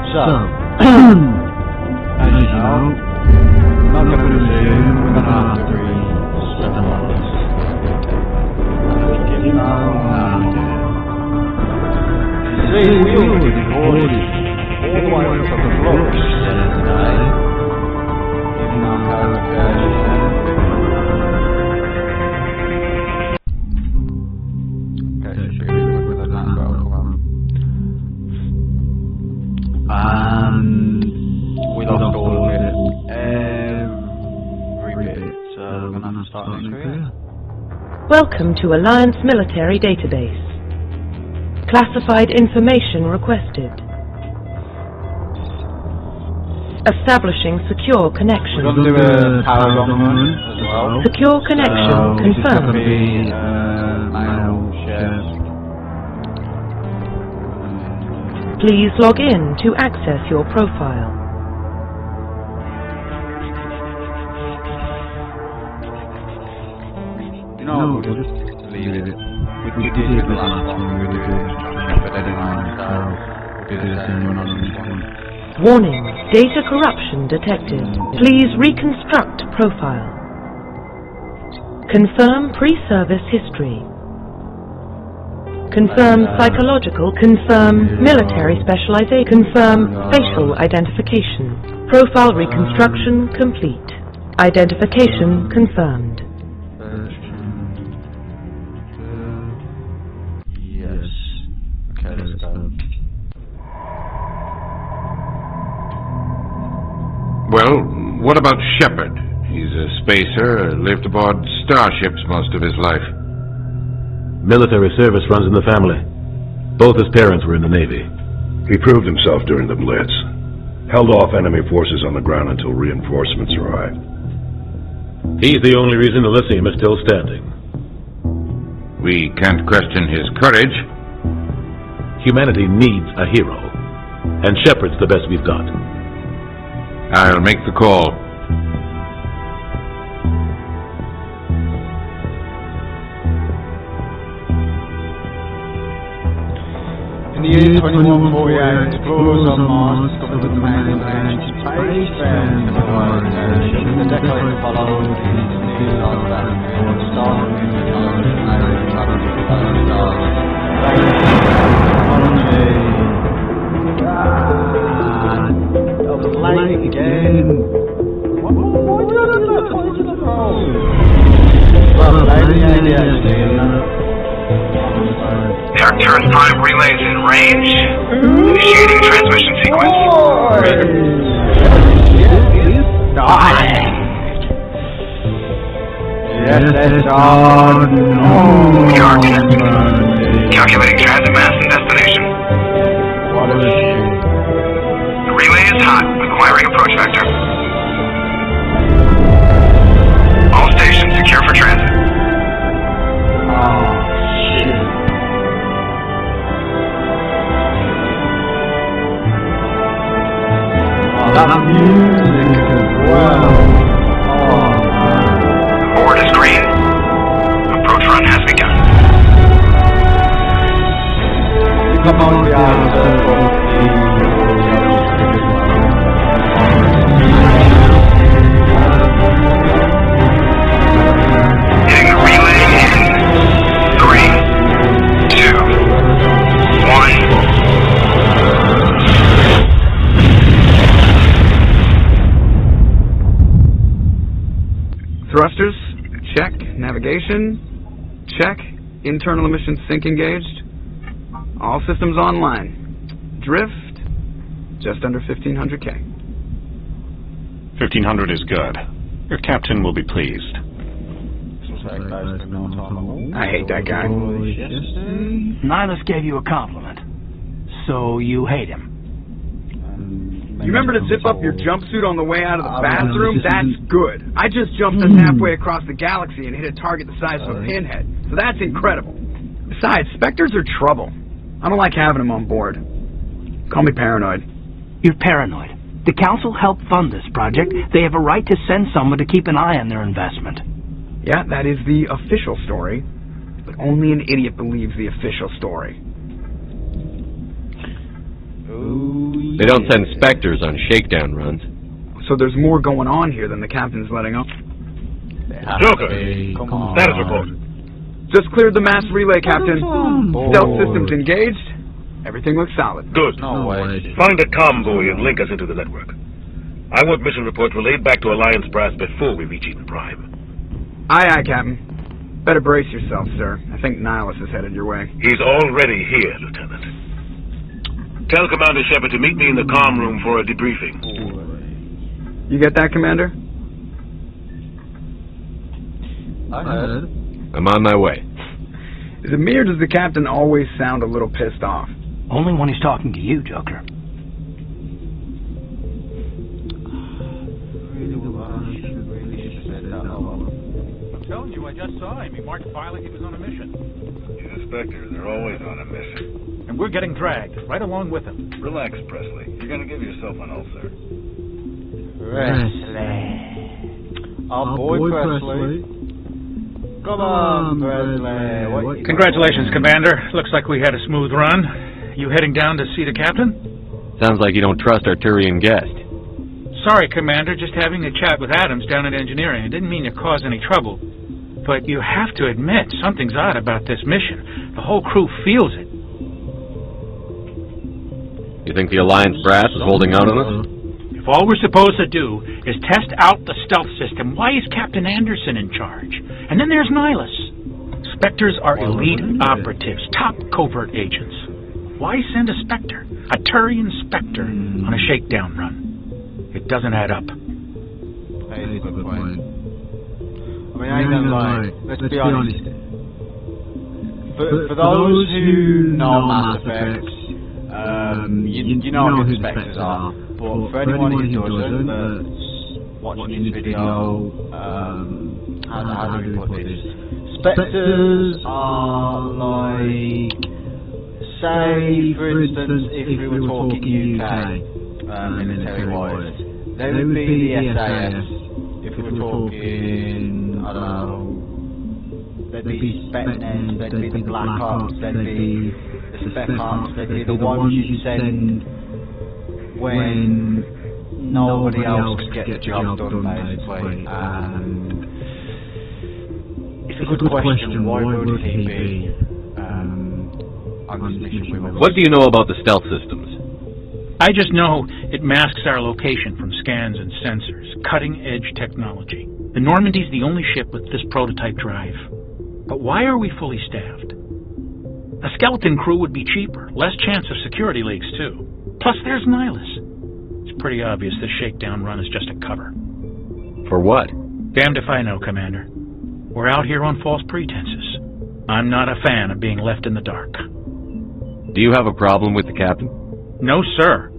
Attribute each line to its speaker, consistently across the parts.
Speaker 1: So, as you know, not going to presume we're going to have to reset them up. You see, we already recorded all the way up to the flourish today. Even on we lost all of it, every bit, so we're going to have to start next career.
Speaker 2: Welcome to Alliance Military Database. Classified information requested. Establishing secure connection.
Speaker 1: We're going to do a power dominant as well.
Speaker 2: Secure connection confirmed.
Speaker 1: This is going to be mail share.
Speaker 2: Please log in to access your profile.
Speaker 1: No, we'll just leave it. We did it the last one. We were doing Shepherd anyway, so we'll do the same one on this one.
Speaker 2: Warning, data corruption detected. Please reconstruct profile. Confirm pre-service history. Confirm psychological, confirm military specialization, confirm facial identification. Profile reconstruction complete. Identification confirmed.
Speaker 1: Yes. Okay, let's go.
Speaker 3: Well, what about Shepard? He's a spacer, lived aboard starships most of his life.
Speaker 4: Military service runs in the family. Both his parents were in the Navy.
Speaker 5: He proved himself during the Blitz. Held off enemy forces on the ground until reinforcements arrived.
Speaker 4: He's the only reason Elysium is still standing.
Speaker 3: We can't question his courage.
Speaker 4: Humanity needs a hero, and Shepard's the best we've got.
Speaker 3: I'll make the call.
Speaker 1: In the year 2148, explorers on Mars discovered the remains of ancient space found in the station. The decade followed the news on that star and traveled to the stars. Late again. Well, maybe ADHD,
Speaker 6: The Arcturus Prime relay is in range. Initiating transmission sequence. Calculating transit mass and destination.
Speaker 1: What a shit.
Speaker 6: The relay is hot, acquiring approach vector. All stations secure for transit.
Speaker 1: Oh, shit. Oh, that music as well. Oh, man.
Speaker 6: Board is green. Approach run has begun.
Speaker 1: Come on, guys.
Speaker 6: Hitting the relay in 3, 2, 1.
Speaker 7: Thrusters, check. Navigation, check. Internal emission sync engaged. All systems online. Drift, just under 1500K.
Speaker 8: 1500 is good. Your captain will be pleased.
Speaker 7: I hate that guy.
Speaker 9: Nihilus gave you a compliment. So you hate him.
Speaker 7: You remember to zip up your jumpsuit on the way out of the bathroom? That's good. I just jumped us halfway across the galaxy and hit a target the size of a pinhead. So that's incredible. Besides, Spectres are trouble. I don't like having them on board. Call me paranoid.
Speaker 9: You're paranoid. The Council helped fund this project. They have a right to send someone to keep an eye on their investment.
Speaker 7: Yeah, that is the official story. But only an idiot believes the official story.
Speaker 3: They don't send Spectres on shakedown runs.
Speaker 7: So there's more going on here than the captain's letting on.
Speaker 5: Joker, status report.
Speaker 7: Just cleared the mass relay, Captain. Stealth systems engaged. Everything looks solid.
Speaker 5: Good.
Speaker 1: No way.
Speaker 5: Find a comm buoy and link us into the network. I want mission reports relayed back to Alliance Brass before we reach Eden Prime.
Speaker 7: Aye, aye, Captain. Better brace yourself, sir. I think Nihilus is headed your way.
Speaker 5: He's already here, Lieutenant. Tell Commander Shepard to meet me in the comm room for a debriefing.
Speaker 7: You get that, Commander?
Speaker 1: I heard.
Speaker 3: I'm on my way.
Speaker 7: Is it me or does the Captain always sound a little pissed off?
Speaker 9: Only when he's talking to you, Joker.
Speaker 10: I'm telling you, I just saw him. He marked file like he was on a mission.
Speaker 5: He's a Spectre. They're always on a mission.
Speaker 10: And we're getting dragged, right along with him.
Speaker 5: Relax, Presley. You're going to give yourself an ulcer.
Speaker 1: Presley. Our boy Presley. Come on, Presley. What
Speaker 10: Congratulations, Commander. Looks like we had a smooth run. You heading down to see the captain?
Speaker 3: Sounds like you don't trust our Turian guest.
Speaker 10: Sorry, Commander. Just having a chat with Adams down at engineering. I didn't mean to cause any trouble. But you have to admit, something's odd about this mission. The whole crew feels it.
Speaker 3: You think the Alliance Brass is holding out on us?
Speaker 10: If all we're supposed to do is test out the stealth system, why is Captain Anderson in charge? And then there's Nihilus. Spectres are elite operatives, top covert agents. Why send a Spectre, a Turian Spectre, on a shakedown run? It doesn't add up.
Speaker 1: That is a good point. I mean, I ain't gonna lie. Let's be honest. For those who know Mass Effect, you know who the Spectres are. But for anyone who doesn't, that's watching this video, how do we put this? Spectres are like, say, for instance, if we were talking UK, military-wise, they would be the SAS. If we were talking, I don't know, they'd be Spetsnaz, they'd be the Black Ops, they'd be the Spec Ops, they'd be the ones you send when nobody else could get the job done, basically. And it's a good question, why would he be on this mission with us?
Speaker 3: What do you know about the stealth systems?
Speaker 10: I just know it masks our location from scans and sensors. Cutting-edge technology. The Normandy's the only ship with this prototype drive. But why are we fully staffed? A skeleton crew would be cheaper. Less chance of security leaks, too. Plus, there's Nihilus. It's pretty obvious this shakedown run is just a cover.
Speaker 3: For what?
Speaker 10: Damned if I know, Commander. We're out here on false pretenses. I'm not a fan of being left in the dark.
Speaker 3: Do you have a problem with the captain?
Speaker 10: No, sir.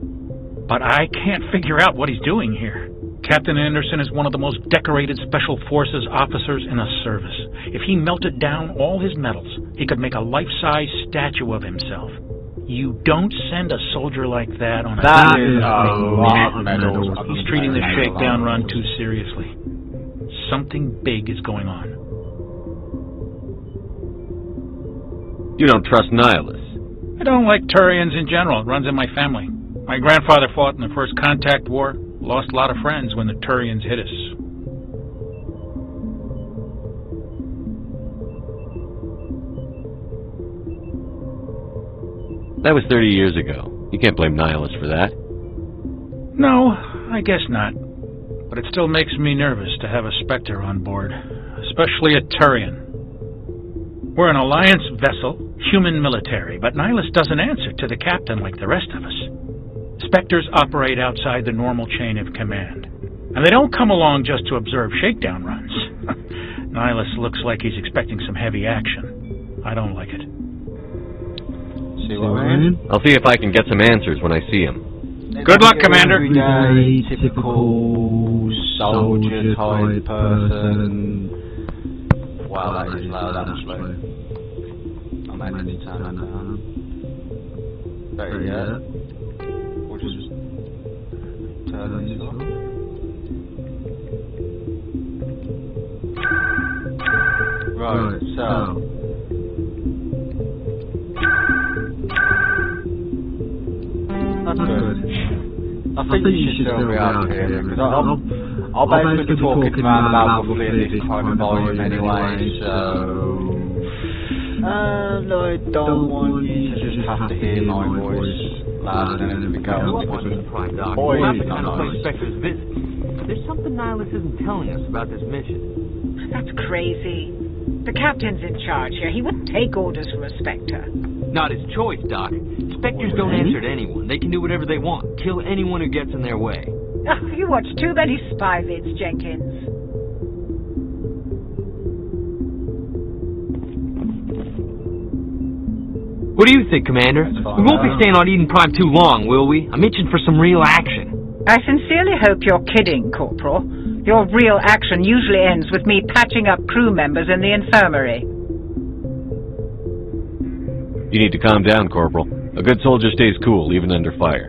Speaker 10: But I can't figure out what he's doing here. Captain Anderson is one of the most decorated Special Forces officers in the service. If he melted down all his medals, he could make a life-size statue of himself. You don't send a soldier like that on a...
Speaker 1: That is a lot of medals.
Speaker 10: He's treating the shakedown run too seriously. Something big is going on.
Speaker 3: You don't trust Nihilus.
Speaker 10: I don't like Turians in general. It runs in my family. My grandfather fought in the First Contact War. Lost a lot of friends when the Turians hit us.
Speaker 3: That was 30 years ago. You can't blame Nihilus for that.
Speaker 10: No, I guess not. But it still makes me nervous to have a Spectre on board. Especially a Turian. We're an Alliance vessel, human military, but Nihilus doesn't answer to the captain like the rest of us. Spectres operate outside the normal chain of command. And they don't come along just to observe shakedown runs. Nihilus looks like he's expecting some heavy action. I don't like it.
Speaker 1: See what I mean?
Speaker 3: I'll see if I can get some answers when I see him.
Speaker 10: Good luck, Commander.
Speaker 1: Everyday, typical soldier type person. Wow, that is loud, actually. I might need to turn that down. Better yet, we'll just turn these off. Right, so... That's good. I think you should still be out here, because I'll basically be talking around about roughly in this kind of volume anyway, so... And I don't want you to just have to hear my voice louder than anything else.
Speaker 11: We'll have to kind of play Spectre's visit. There's something Nihilus isn't telling us about this mission.
Speaker 12: That's crazy. The captain's in charge here. He wouldn't take orders from a Spectre.
Speaker 11: Not his choice, Doc. Spectres don't answer to anyone. They can do whatever they want. Kill anyone who gets in their way.
Speaker 12: Oh, you watch too many spy vids, Jenkins.
Speaker 11: What do you think, Commander? We won't be staying on Eden Prime too long, will we? I'm itching for some real action.
Speaker 12: I sincerely hope you're kidding, Corporal. Your real action usually ends with me patching up crew members in the infirmary.
Speaker 13: You need to calm down, Corporal. A good soldier stays cool, even under fire.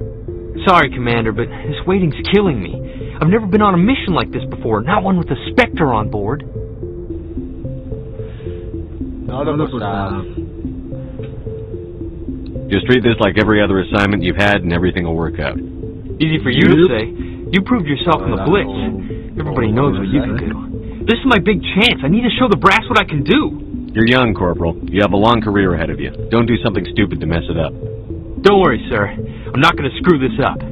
Speaker 11: Sorry, Commander, but this waiting's killing me. I've never been on a mission like this before, not one with a Spectre on board.
Speaker 1: None of us have.
Speaker 13: Just treat this like every other assignment you've had and everything will work out.
Speaker 11: Easy for you to say. You proved yourself in the Blitz. Everybody knows what you can do. This is my big chance. I need to show the brass what I can do.
Speaker 13: You're young, Corporal. You have a long career ahead of you. Don't do something stupid to mess it up.
Speaker 11: Don't worry, sir. I'm not going to screw this up.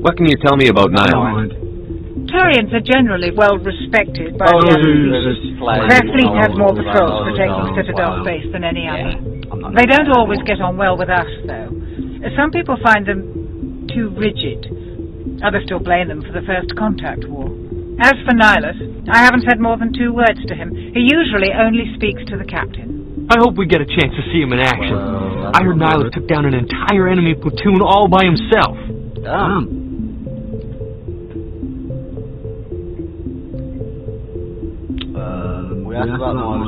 Speaker 13: What can you tell me about Nihilus?
Speaker 12: Turians are generally well respected by the other species. Their fleet has more patrols protecting Citadel space than any other. They don't always get on well with us, though. Some people find them too rigid. Others still blame them for the First Contact War. As for Nihilus, I haven't said more than 2 words to him. He usually only speaks to the captain.
Speaker 11: I hope we get a chance to see him in action. I heard Nihilus took down an entire enemy platoon all by himself.
Speaker 1: Damn.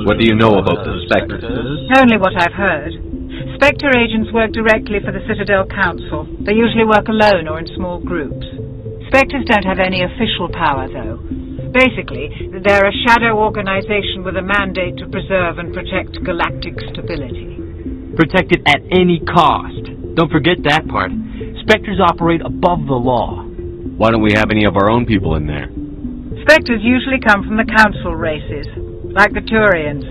Speaker 13: What do you know about the Spectres?
Speaker 12: Only what I've heard. Spectre agents work directly for the Citadel Council. They usually work alone or in small groups. Spectres don't have any official power, though. Basically, they're a shadow organization with a mandate to preserve and protect galactic stability.
Speaker 11: Protect it at any cost. Don't forget that part. Spectres operate above the law.
Speaker 13: Why don't we have any of our own people in there?
Speaker 12: Spectres usually come from the Council races, like the Turians.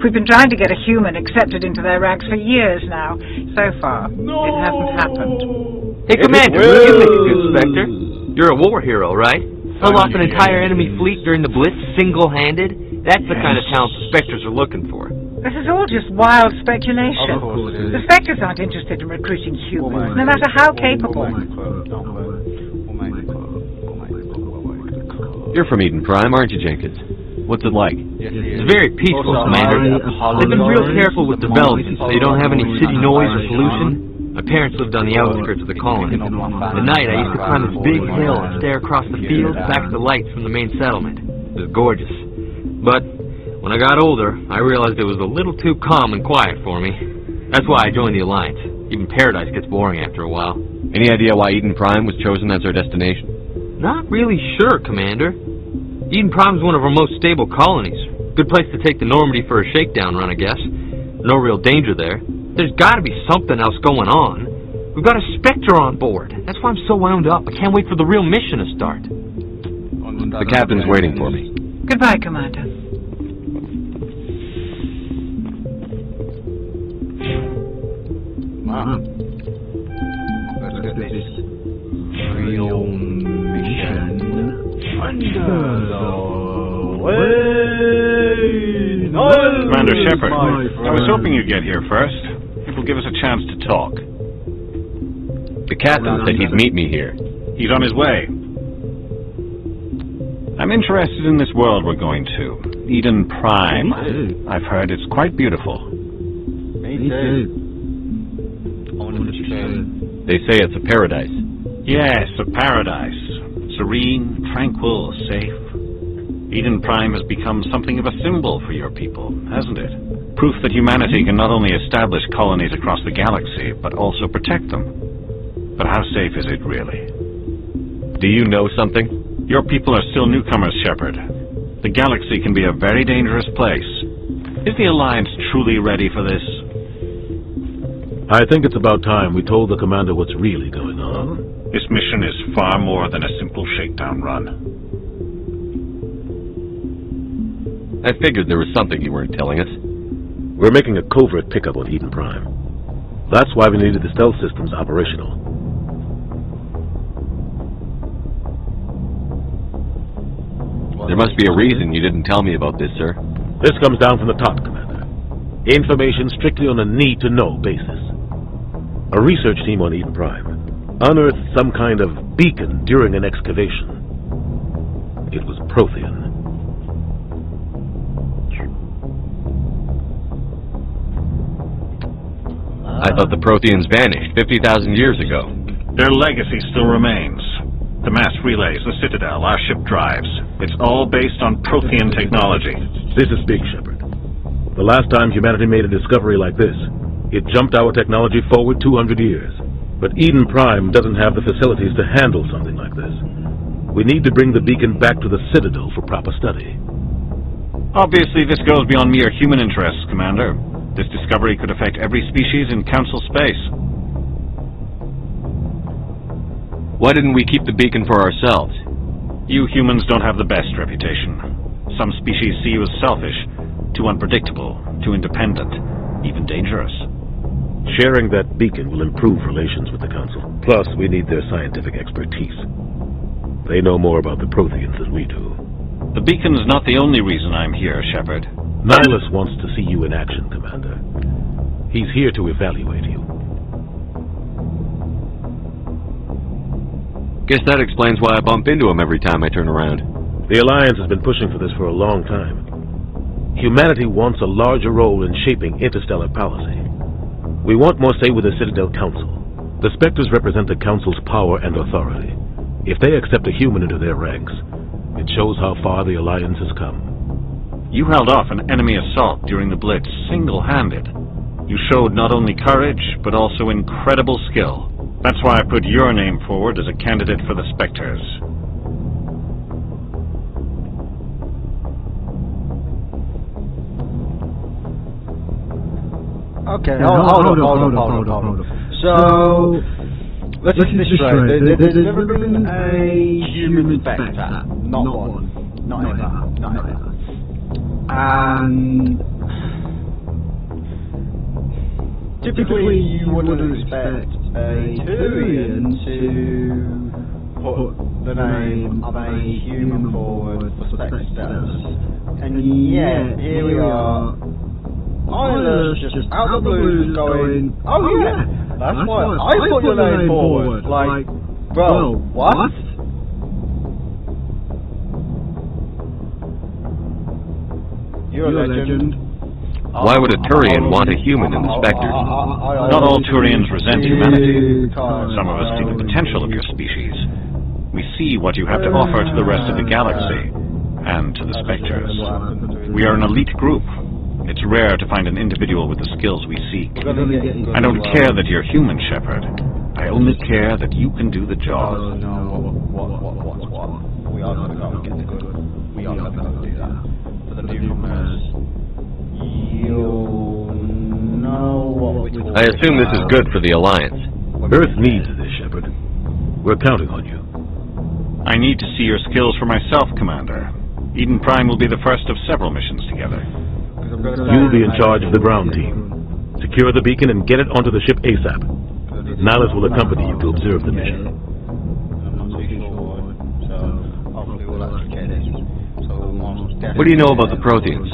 Speaker 12: We've been trying to get a human accepted into their ranks for years now. So far, it hasn't happened.
Speaker 11: Hey, Commander, you make a good Spectre. You're a war hero, right? Held off an entire enemy fleet during the Blitz single-handed? That's the kind of talent the Spectres are looking for.
Speaker 12: This is all just wild speculation. The Spectres aren't interested in recruiting humans, no matter how capable.
Speaker 13: You're from Eden Prime, aren't you, Jenkins? What's it like?
Speaker 11: It's very peaceful, Commander. They've been real careful with development, so you don't have any city noise or pollution. My parents lived on the outskirts of the colony. At night, I used to climb this big hill and stare across the fields back at the lights from the main settlement. It was gorgeous. But when I got older, I realized it was a little too calm and quiet for me. That's why I joined the Alliance. Even Paradise gets boring after a while.
Speaker 13: Any idea why Eden Prime was chosen as our destination?
Speaker 11: Not really sure, Commander. Eden Prime's one of our most stable colonies. Good place to take the Normandy for a shakedown run, I guess. No real danger there. There's gotta be something else going on. We've got a Spectre on board. That's why I'm so wound up. I can't wait for the real mission to start.
Speaker 13: The captain's waiting for me.
Speaker 12: Goodbye, Commander.
Speaker 1: Let's get this real mission under the way.
Speaker 8: Commander Shepard, I was hoping you'd get here first. It will give us a chance to talk.
Speaker 13: The captain said he'd meet me here.
Speaker 8: He's on his way. I'm interested in this world we're going to. Eden Prime. I've heard it's quite beautiful.
Speaker 1: Me too.
Speaker 13: They say it's a paradise.
Speaker 8: Yes, a paradise. Serene, tranquil, safe. Eden Prime has become something of a symbol for your people, hasn't it? Proof that humanity can not only establish colonies across the galaxy, but also protect them. But how safe is it, really?
Speaker 13: Do you know something?
Speaker 8: Your people are still newcomers, Shepard. The galaxy can be a very dangerous place. Is the Alliance truly ready for this?
Speaker 4: I think it's about time we told the commander what's really going on.
Speaker 8: This mission is far more than a simple shakedown run.
Speaker 13: I figured there was something you weren't telling us.
Speaker 4: We're making a covert pickup on Eden Prime. That's why we needed the stealth systems operational.
Speaker 13: There must be a reason you didn't tell me about this, sir.
Speaker 4: This comes down from the top, Commander. Information strictly on a need-to-know basis. A research team on Eden Prime unearthed some kind of beacon during an excavation. It was Prothean.
Speaker 13: I thought the Protheans vanished 50,000 years ago.
Speaker 8: Their legacy still remains. The mass relays, the Citadel, our ship drives. It's all based on Prothean technology.
Speaker 4: This is big, Shepard. The last time humanity made a discovery like this, it jumped our technology forward 200 years. But Eden Prime doesn't have the facilities to handle something like this. We need to bring the beacon back to the Citadel for proper study.
Speaker 8: Obviously, this goes beyond mere human interests, Commander. This discovery could affect every species in Council space.
Speaker 13: Why didn't we keep the beacon for ourselves?
Speaker 8: You humans don't have the best reputation. Some species see you as selfish, too unpredictable, too independent, even dangerous.
Speaker 4: Sharing that beacon will improve relations with the Council. Plus, we need their scientific expertise. They know more about the Protheans than we do.
Speaker 8: The beacon's not the only reason I'm here, Shepard.
Speaker 4: Nihilus wants to see you in action, Commander. He's here to evaluate you.
Speaker 13: Guess that explains why I bump into him every time I turn around.
Speaker 4: The Alliance has been pushing for this for a long time. Humanity wants a larger role in shaping interstellar policy. We want more say with the Citadel Council. The Spectres represent the Council's power and authority. If they accept a human into their ranks, it shows how far the Alliance has come.
Speaker 8: You held off an enemy assault during the Blitz single-handed. You showed not only courage, but also incredible skill. That's why I put your name forward as a candidate for the Spectres.
Speaker 1: Okay, hold up. So, let's get this straight. There's never been a human Spectre. Not one. Not ever. And typically you wouldn't expect a Turian to put the name of a human forward for Spectre status. And yet, here we are. Nihilus just out of the blue going, oh yeah, that's why I put your name forward. Like, bro, what? You're a legend.
Speaker 13: Why would a Turian want a human in the Spectres?
Speaker 8: Not all Turians resent humanity. Some of us see the potential of your species. We see what you have to offer to the rest of the galaxy, and to the Spectres. We are an elite group. It's rare to find an individual with the skills we seek. I don't care that you're human, Shepard. I only care that you can do the job.
Speaker 1: We are going to go and get the good. We are going to go do that. For the newcomers, you'll know what we're talking about.
Speaker 13: I assume this is good for the Alliance.
Speaker 4: Earth needs this, Shepard. We're counting on you.
Speaker 8: I need to see your skills for myself, Commander. Eden Prime will be the first of several missions together.
Speaker 4: You'll be in charge of the ground team. Secure the beacon and get it onto the ship ASAP. Nihilus will accompany you to observe the mission.
Speaker 1: I'm not too sure, so hopefully we'll actually get it.
Speaker 13: What do you know about the Protheans?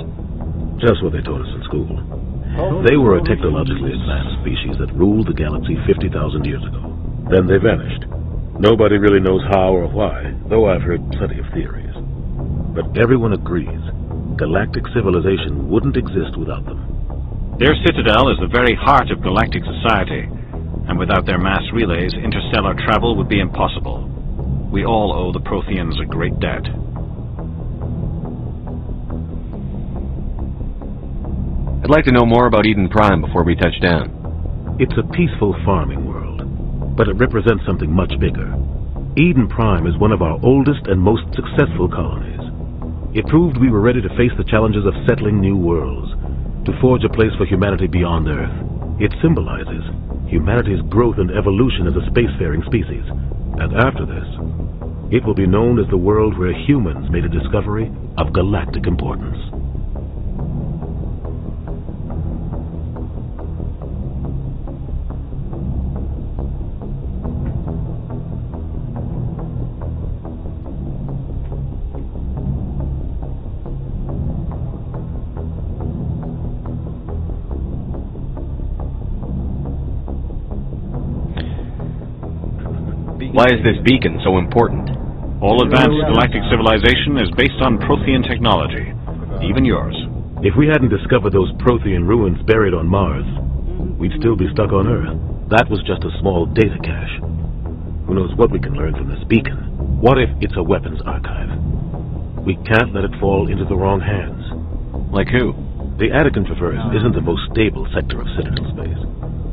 Speaker 4: Just what they taught us in school. They were a technologically advanced species that ruled the galaxy 50,000 years ago. Then they vanished. Nobody really knows how or why, though I've heard plenty of theories. But everyone agrees galactic civilization wouldn't exist without them.
Speaker 8: Their citadel is the very heart of galactic society, and without their mass relays, interstellar travel would be impossible. We all owe the Protheans a great debt.
Speaker 13: I'd like to know more about Eden Prime before we touch down.
Speaker 4: It's a peaceful farming world, but it represents something much bigger. Eden Prime is one of our oldest and most successful colonies. It proved we were ready to face the challenges of settling new worlds, to forge a place for humanity beyond Earth. It symbolizes humanity's growth and evolution as a spacefaring species. And after this, it will be known as the world where humans made a discovery of galactic importance.
Speaker 13: Why is this beacon so important?
Speaker 8: All advanced galactic civilization is based on Prothean technology, even yours.
Speaker 4: If we hadn't discovered those Prothean ruins buried on Mars, we'd still be stuck on Earth. That was just a small data cache. Who knows what we can learn from this beacon? What if it's a weapons archive? We can't let it fall into the wrong hands.
Speaker 13: Like who?
Speaker 4: The Attican Traverse isn't the most stable sector of Citadel space.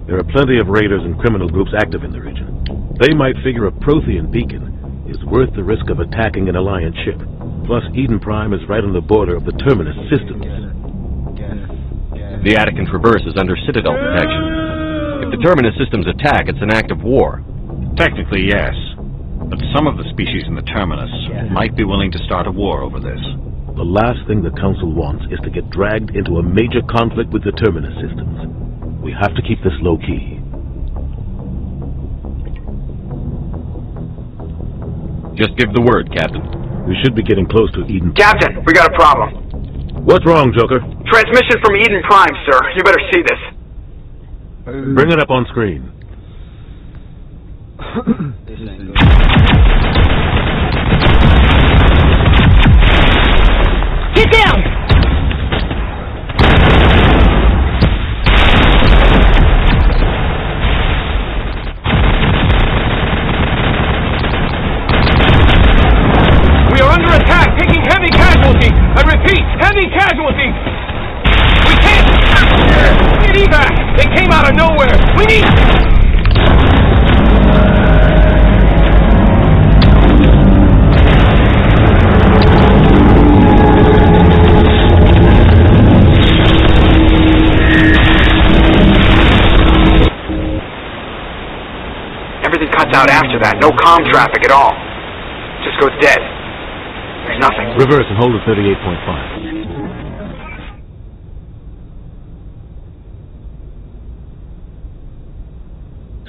Speaker 4: There are plenty of raiders and criminal groups active in the region. They might figure a Prothean beacon is worth the risk of attacking an Alliance ship. Plus, Eden Prime is right on the border of the Terminus systems.
Speaker 13: The Attican Traverse is under Citadel protection. If the Terminus systems attack, it's an act of war.
Speaker 8: Technically, yes. But some of the species in the Terminus might be willing to start a war over this.
Speaker 4: The last thing the Council wants is to get dragged into a major conflict with the Terminus systems. We have to keep this low-key.
Speaker 13: Just give the word, Captain.
Speaker 4: We should be getting close to Eden.
Speaker 6: Captain, we got a problem.
Speaker 4: What's wrong, Joker?
Speaker 6: Transmission from Eden Prime, sir. You better see this.
Speaker 4: Bring it up on screen.
Speaker 14: Get down!
Speaker 15: We are under attack, taking heavy casualties. I repeat, heavy casualties. We can't. We need evac. They came out of nowhere. We need.
Speaker 6: Everything cuts out after that. No comm traffic at all. Just goes dead. There's nothing.
Speaker 4: Reverse and hold at 38.5.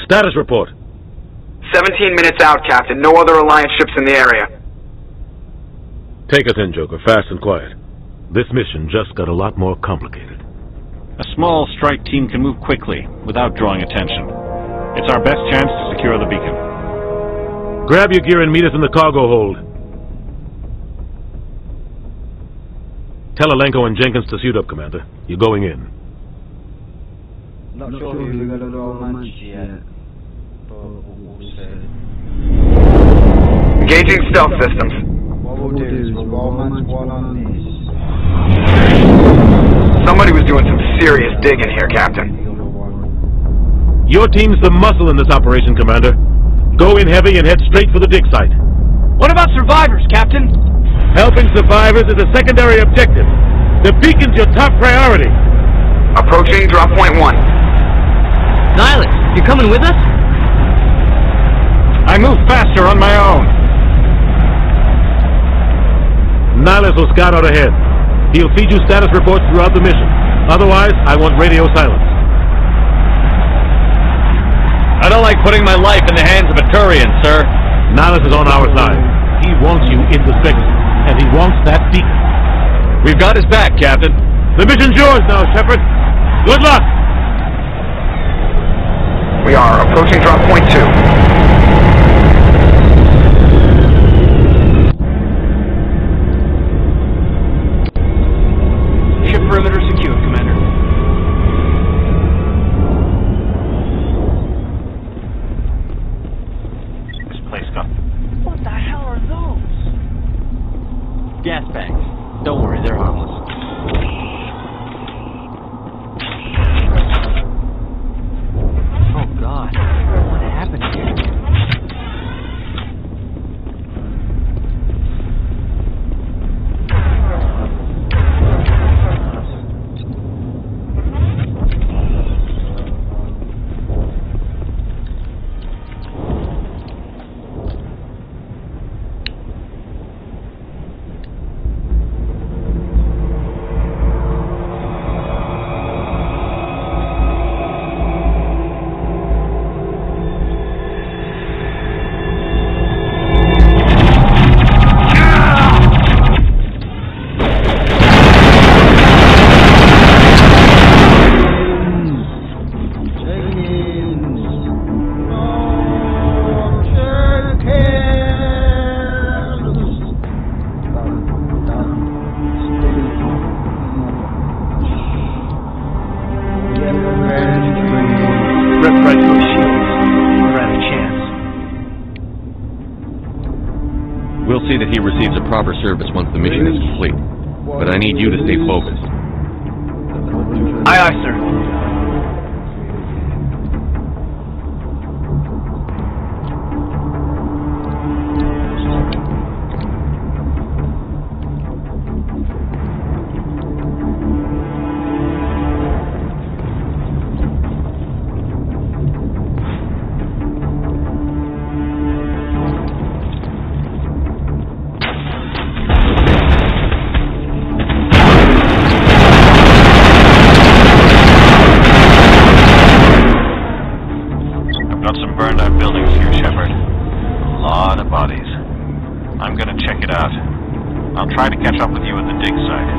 Speaker 4: Status report.
Speaker 6: 17 minutes out, Captain. No other Alliance ships in the area.
Speaker 4: Take us in, Joker, fast and quiet. This mission just got a lot more complicated.
Speaker 8: A small strike team can move quickly, without drawing attention. It's our best chance to secure the beacon.
Speaker 4: Grab your gear and meet us in the cargo hold. Tell Alenko and Jenkins to suit up, Commander. You're going in.
Speaker 1: Not sure if we're going to roll much yet, but we'll see.
Speaker 6: Engaging stealth systems.
Speaker 1: What we'll do is we'll roll much one on this.
Speaker 6: Somebody was doing some serious digging here, Captain.
Speaker 4: Your team's the muscle in this operation, Commander. Go in heavy and head straight for the dig site.
Speaker 9: What about survivors, Captain?
Speaker 4: Helping survivors is a secondary objective. The beacon's your top priority.
Speaker 6: Approaching drop point 1.
Speaker 11: Nihilus, you coming with us?
Speaker 8: I move faster on my own.
Speaker 4: Nihilus will scout out ahead. He'll feed you status reports throughout the mission. Otherwise, I want radio silence.
Speaker 13: I don't like putting my life in the hands of a Turian, sir.
Speaker 4: Nihilus is on our side. He wants you in the sector, and he wants that beacon.
Speaker 13: We've got his back, Captain.
Speaker 4: The mission's yours now, Shepard. Good luck!
Speaker 6: We are approaching drop point 2.
Speaker 9: Perimeter secure, Commander.
Speaker 8: This place got...
Speaker 14: What the hell are those?
Speaker 11: Gas bags. Don't worry, they're harmless. Oh, God. What happened?
Speaker 13: that he receives a proper service once the mission is complete. But I need you to stay focused.
Speaker 9: Aye, aye, sir.
Speaker 8: Try to catch up with you at the dig site.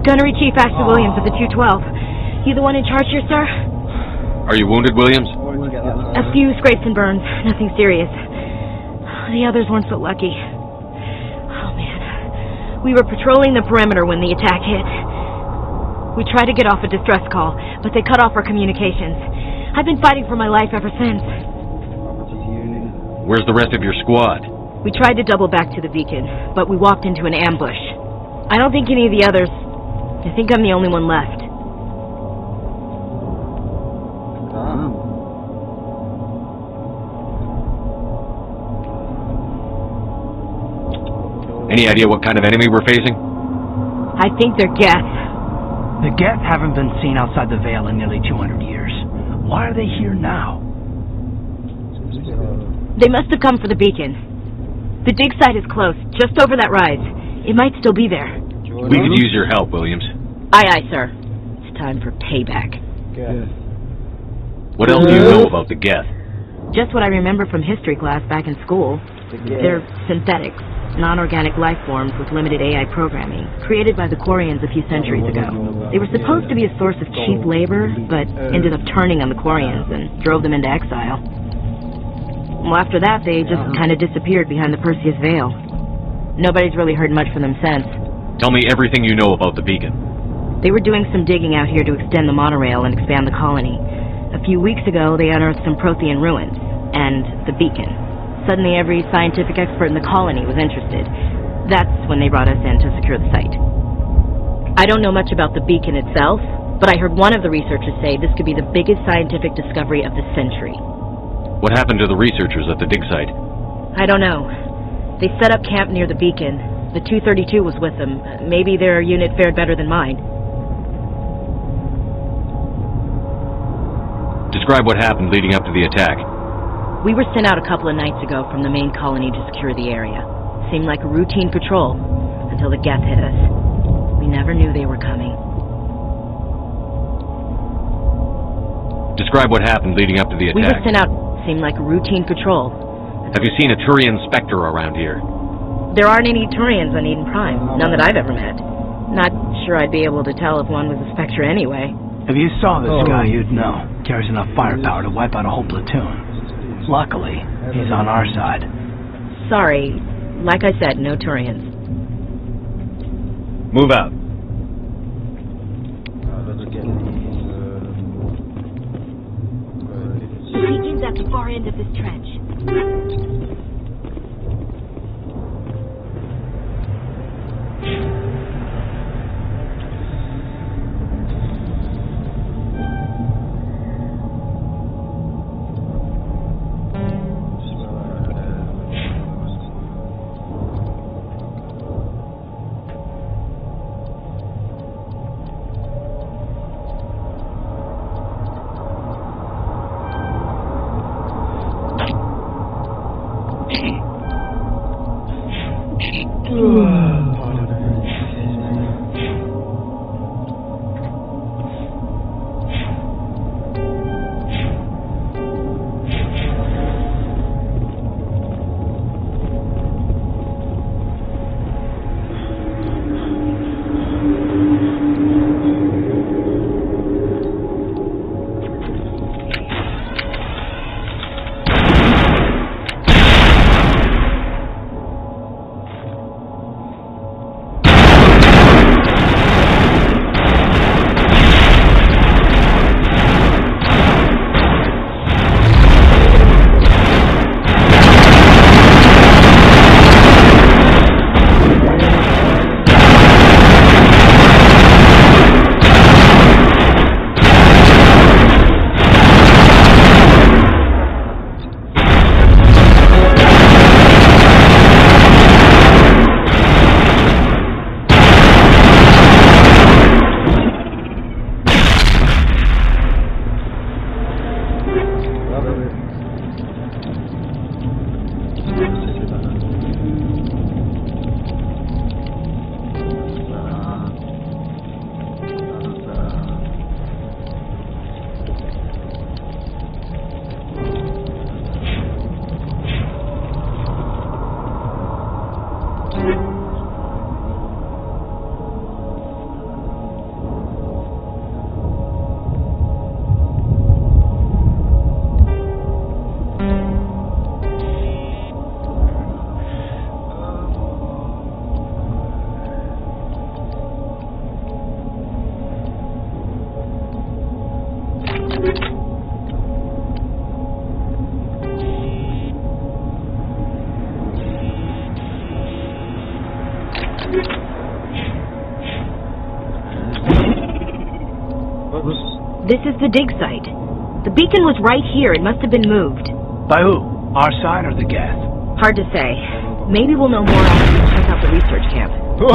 Speaker 16: Gunnery Chief Ashley Williams of the 212. You the one in charge here, sir?
Speaker 13: Are you wounded, Williams?
Speaker 16: A few scrapes and burns. Nothing serious. The others weren't so lucky. Oh, man. We were patrolling the perimeter when the attack hit. We tried to get off a distress call, but they cut off our communications. I've been fighting for my life ever since.
Speaker 13: Where's the rest of your squad?
Speaker 16: We tried to double back to the beacon, but we walked into an ambush. I don't think any of the others... I think I'm the only one left.
Speaker 13: Any idea what kind of enemy we're facing?
Speaker 16: I think they're Geth.
Speaker 9: The Geth haven't been seen outside the Vale in nearly 200 years. Why are they here now?
Speaker 16: They must have come for the beacon. The dig site is close, just over that rise. It might still be there.
Speaker 13: We could use your help, Williams.
Speaker 16: Aye, aye, sir. It's time for payback.
Speaker 13: What else do you know about the Geth?
Speaker 16: Just what I remember from history class back in school. They're synthetics, non-organic life forms with limited AI programming, created by the Quarians a few centuries ago. They were supposed to be a source of cheap labor, but ended up turning on the Quarians and drove them into exile. Well, after that, they just kind of disappeared behind the Perseus Veil. Nobody's really heard much from them since.
Speaker 13: Tell me everything you know about the beacon.
Speaker 16: They were doing some digging out here to extend the monorail and expand the colony. A few weeks ago, they unearthed some Prothean ruins, and the beacon. Suddenly, every scientific expert in the colony was interested. That's when they brought us in to secure the site. I don't know much about the beacon itself, but I heard one of the researchers say this could be the biggest scientific discovery of the century.
Speaker 13: What happened to the researchers at the dig site?
Speaker 16: I don't know. They set up camp near the beacon. The 232 was with them. Maybe their unit fared better than mine.
Speaker 13: Describe what happened leading up to the attack.
Speaker 16: We were sent out a couple of nights ago from the main colony to secure the area. Seemed like a routine patrol, until the Geth hit us. We never knew they were coming.
Speaker 13: Describe what happened leading up to the
Speaker 16: We were
Speaker 13: attack.
Speaker 16: sent out, seemed like a routine patrol.
Speaker 13: Have you seen a Turian Spectre around here?
Speaker 16: There aren't any Turians on Eden Prime, none that I've ever met. Not sure I'd be able to tell if one was a Spectre anyway.
Speaker 9: If you saw this guy, you'd know. Carries enough firepower to wipe out a whole platoon. Luckily, he's on our side.
Speaker 16: Sorry, like I said, no Turians.
Speaker 13: Move out.
Speaker 16: The beacon's at the far end of this trench. This is the dig site. The beacon was right here. It must have been moved.
Speaker 9: By who? Our side or the Geth?
Speaker 16: Hard to say. Maybe we'll know more after we check out the research camp.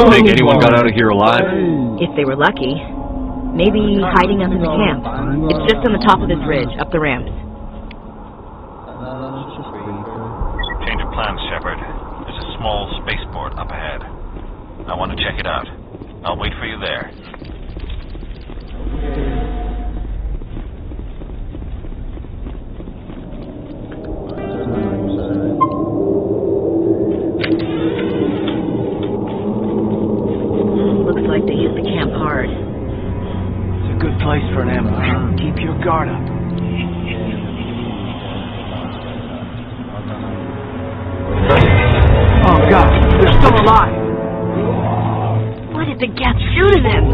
Speaker 13: Think anyone got out of here alive?
Speaker 16: If they were lucky. Maybe hiding up in the camp. It's just on the top of this ridge, up the ramps.
Speaker 8: Change of plans, Shepard. There's a small spaceport up ahead. I want to check it out. I'll wait for you there.
Speaker 16: Looks like they hit the camp hard.
Speaker 9: It's a good place for an ambush. Keep your guard up. Oh God, they're still alive!
Speaker 16: Why did the Geth shoot at them?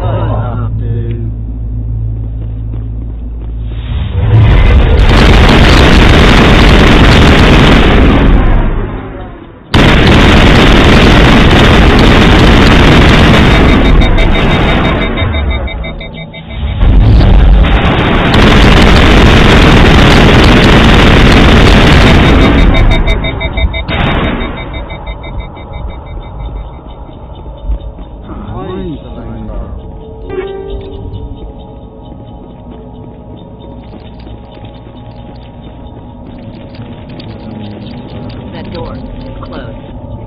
Speaker 16: That door is closed.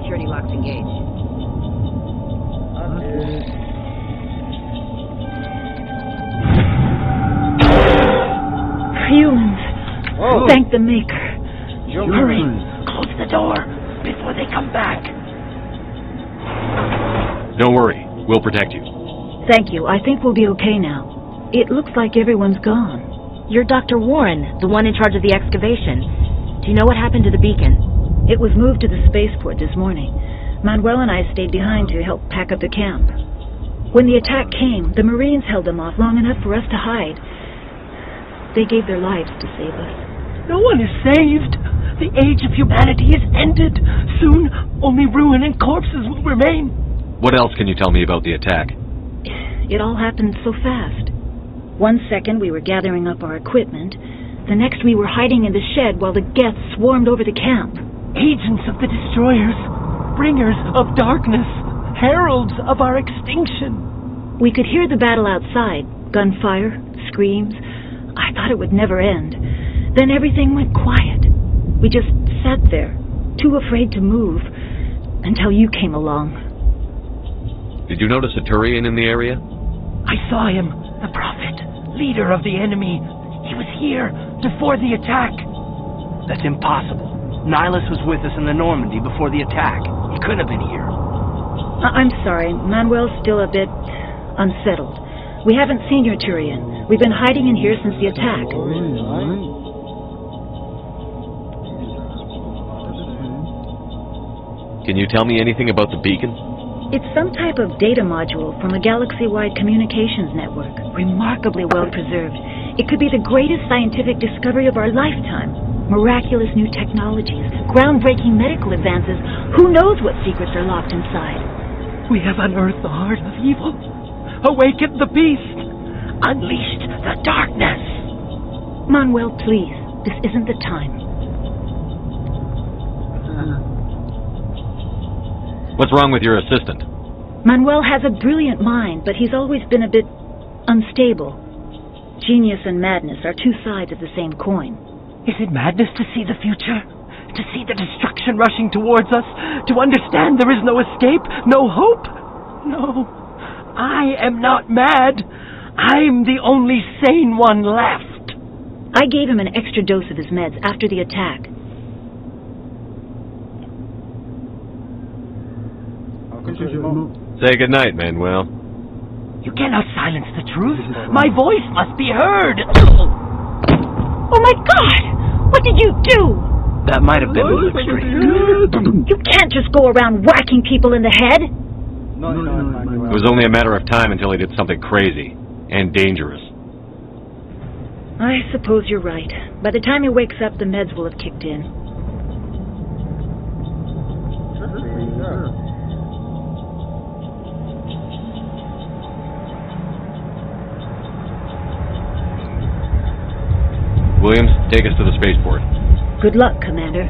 Speaker 16: Security locks engaged.
Speaker 17: Thank the Maker. Hurry, close the door before they come back.
Speaker 13: Don't worry. We'll protect you.
Speaker 16: Thank you. I think we'll be okay now. It looks like everyone's gone.
Speaker 2: You're Dr. Warren, the one in charge of the excavation. Do you know what happened to the beacon?
Speaker 16: It was moved to the spaceport this morning. Manuel and I stayed behind to help pack up the camp. When the attack came, the Marines held them off long enough for us to hide. They gave their lives to save us.
Speaker 17: No one is saved. The age of humanity is ended. Soon, only ruin and corpses will remain.
Speaker 13: What else can you tell me about the attack?
Speaker 16: It all happened so fast. 1 second we were gathering up our equipment. The next we were hiding in the shed while the Geth swarmed over the camp.
Speaker 17: Agents of the destroyers. Bringers of darkness. Heralds of our extinction.
Speaker 16: We could hear the battle outside. Gunfire, screams. I thought it would never end. Then everything went quiet. We just sat there, too afraid to move, until you came along.
Speaker 13: Did you notice a Turian in the area?
Speaker 17: I saw him, the prophet, leader of the enemy. He was here before the attack.
Speaker 9: That's impossible. Nihilus was with us in the Normandy before the attack. He couldn't have been here.
Speaker 16: I'm sorry. Manuel's still a bit unsettled. We haven't seen your Turian. We've been hiding in here since the attack.
Speaker 13: Can you tell me anything about the beacon?
Speaker 16: It's some type of data module from a galaxy-wide communications network. Remarkably well preserved. It could be the greatest scientific discovery of our lifetime. Miraculous new technologies, groundbreaking medical advances. Who knows what secrets are locked inside?
Speaker 17: We have unearthed the heart of evil, awakened the beast, unleashed the darkness.
Speaker 16: Manuel, please, this isn't the time.
Speaker 13: What's wrong with your assistant?
Speaker 16: Manuel has a brilliant mind, but he's always been a bit unstable. Genius and madness are two sides of the same coin.
Speaker 17: Is it madness to see the future? To see the destruction rushing towards us? To understand there is no escape? No hope? No. I am not mad. I'm the only sane one left.
Speaker 16: I gave him an extra dose of his meds after the attack.
Speaker 13: Say goodnight, Manuel.
Speaker 17: You cannot silence the truth. My voice must be heard.
Speaker 16: Oh my God! What did you do?
Speaker 9: That might have been extreme.
Speaker 16: You can't just go around whacking people in the head.
Speaker 13: It was only a matter of time until he did something crazy and dangerous.
Speaker 16: I suppose you're right. By the time he wakes up, the meds will have kicked in.
Speaker 13: Williams, take us to the spaceport.
Speaker 16: Good luck, Commander.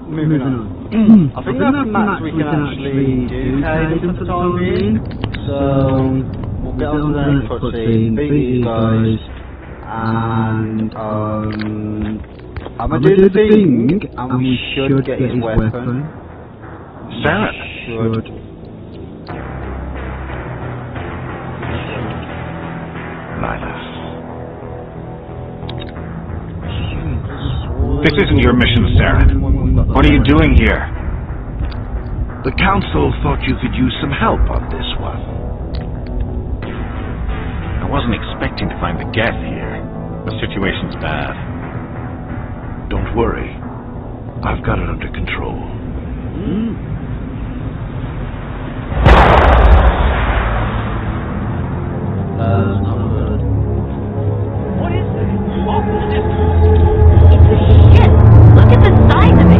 Speaker 1: Moving on. I think that's the max we can actually do for the time being. So we'll get on to the next cutscene, beat these guys, and I'm gonna do the thing, and we should get his weapon.
Speaker 8: Sarah.
Speaker 1: Should.
Speaker 6: This isn't your mission, Sarah. What are you doing here?
Speaker 5: The Council thought you could use some help on this one.
Speaker 8: I wasn't expecting to find the Geth here. The situation's bad.
Speaker 5: Don't worry. I've got it under control.
Speaker 17: What is this? Off in the distance.
Speaker 16: Shit! Look at the size of it!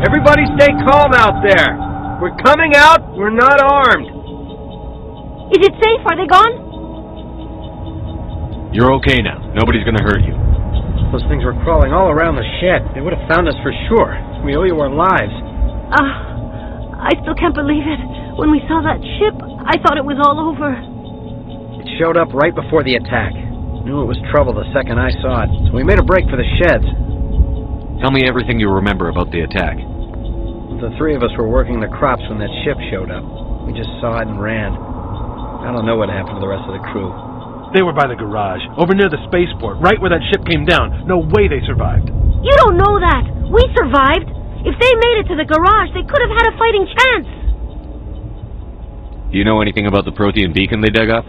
Speaker 15: Everybody stay calm out there. We're coming out. We're not armed.
Speaker 16: Is it safe? Are they gone?
Speaker 13: You're okay now. Nobody's gonna hurt you.
Speaker 15: Those things were crawling all around the shed. They would have found us for sure. We owe you our lives.
Speaker 16: I still can't believe it. When we saw that ship, I thought it was all over.
Speaker 15: It showed up right before the attack. Knew it was trouble the second I saw it, so we made a break for the sheds.
Speaker 13: Tell me everything you remember about the attack.
Speaker 15: The three of us were working the crops when that ship showed up. We just saw it and ran. I don't know what happened to the rest of the crew.
Speaker 4: They were by the garage, over near the spaceport, right where that ship came down. No way they survived.
Speaker 16: You don't know that. We survived. If they made it to the garage, they could have had a fighting chance.
Speaker 13: Do you know anything about the Protean beacon they dug up?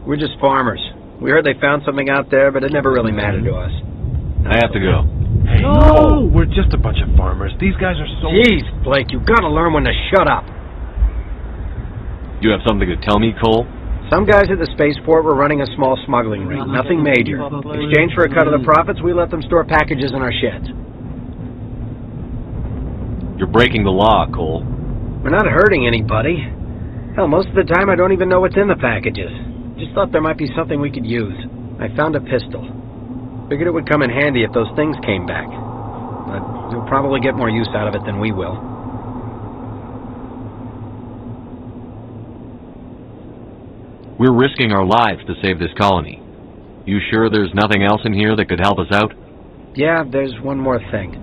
Speaker 15: We're just farmers. We heard they found something out there, but it never really mattered to us.
Speaker 13: I have to go.
Speaker 4: Hey, no! We're just a bunch of farmers. These guys are so...
Speaker 15: Jeez, Blake, you gotta learn when to shut up.
Speaker 13: You have something to tell me, Cole?
Speaker 15: Some guys at the spaceport were running a small smuggling ring. Nothing major. In exchange for a cut of the profits, we let them store packages in our sheds.
Speaker 13: You're breaking the law, Cole.
Speaker 15: We're not hurting anybody. Hell, most of the time I don't even know what's in the packages. Just thought there might be something we could use. I found a pistol.
Speaker 18: Figured it would come in handy if those things came back. But you'll probably get more use out of it than we will.
Speaker 13: We're risking our lives to save this colony. You sure there's nothing else in here that could help us out?
Speaker 18: Yeah, there's one more thing.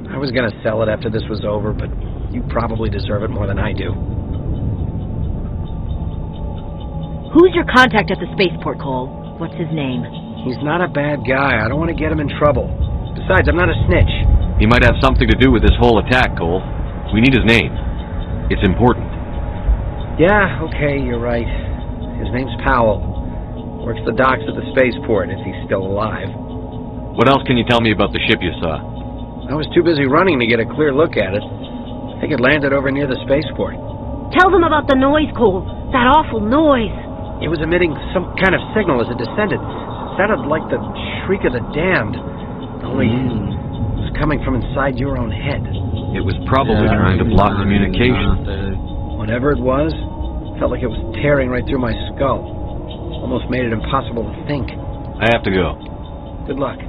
Speaker 18: I was gonna sell it after this was over, but you probably deserve it more than I do.
Speaker 2: Who's your contact at the spaceport, Cole? What's his name?
Speaker 18: He's not a bad guy. I don't want to get him in trouble. Besides, I'm not a snitch.
Speaker 13: He might have something to do with this whole attack, Cole. We need his name. It's important.
Speaker 18: Yeah, okay, you're right. His name's Powell. Works the docks at the spaceport, if he's still alive.
Speaker 13: What else can you tell me about the ship you saw?
Speaker 18: I was too busy running to get a clear look at it. I think it landed over near the spaceport.
Speaker 16: Tell them about the noise, Cole. That awful noise.
Speaker 18: It was emitting some kind of signal as it descended. It sounded like the shriek of the damned. Only it was coming from inside your own head.
Speaker 13: It was probably trying to block communication.
Speaker 18: Whatever it was, felt like it was tearing right through my skull. Almost made it impossible to think.
Speaker 13: I have to go.
Speaker 18: Good luck.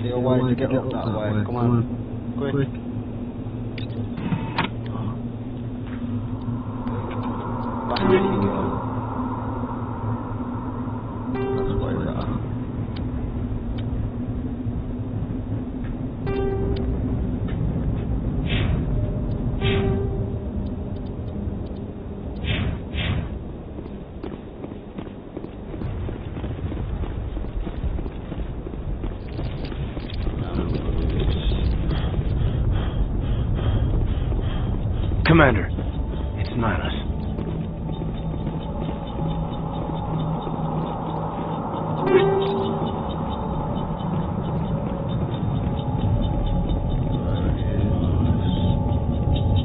Speaker 1: See a way to get up that way. Come on. Quick. Back you go. That's where we're at.
Speaker 18: Commander, it's Nihilus.